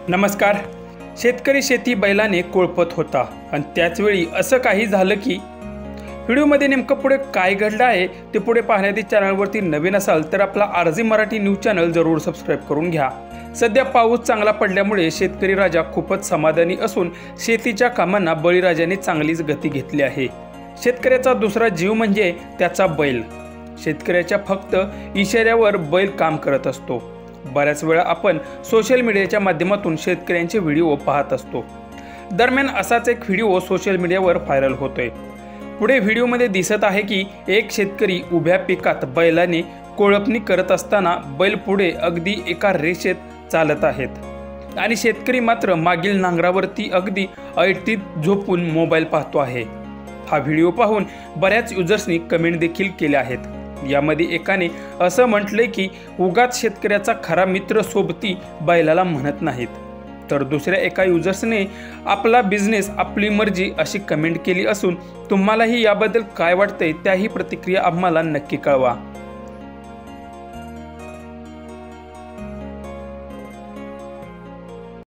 नमस्कार. शेतकरी शेती बैलाने कोळपत होता आणि त्याचवेळी असं काही झालं की व्हिडिओमध्ये नेमकं पुढे काय घडलं आहे ते पुढे पाहण्याआधी चॅनलवरती नवीन असाल तर आपला आरजी मराठी न्यूज चॅनल जरूर सबस्क्राईब करून घ्या. सध्या पाऊस चांगला पडल्यामुळे शेतकरी राजा खूपच समाधानी असून शेतीच्या कामांना बळीराजाने चांगलीच गती घेतली आहे. शेतकऱ्याचा दुसरा जीव म्हणजे त्याचा बैल. शेतकऱ्याच्या फक्त इशाऱ्यावर बैल काम करत असतो. बऱ्याच वेळा आपण सोशल मीडियाच्या माध्यमातून शेतकऱ्यांचे व्हिडिओ पाहत असतो. दरम्यान असाच एक व्हिडिओ सोशल मीडियावर व्हायरल होतोय. पुढे व्हिडिओमध्ये दिसत आहे की एक शेतकरी उभ्या पिकात बैलाने कोळपणी करत असताना बैल पुढे अगदी एका रेषेत चालत आहेत आणि शेतकरी मात्र मागील नांगरावरती अगदी ऐटीत झोपून मोबाईल पाहतो आहे. हा व्हिडिओ पाहून बऱ्याच युजर्सनी कमेंट देखील केल्या आहेत. यामध्ये एकाने असं म्हटलंय की उगाच शेतकऱ्याचा खरा मित्र सोबती बैलाला म्हणत नाहीत. तर दुसऱ्या एका युजर्सने आपला बिझनेस आपली मर्जी अशी कमेंट केली असून तुम्हालाही याबद्दल काय वाटतंय त्याही प्रतिक्रिया आम्हाला नक्की कळवा.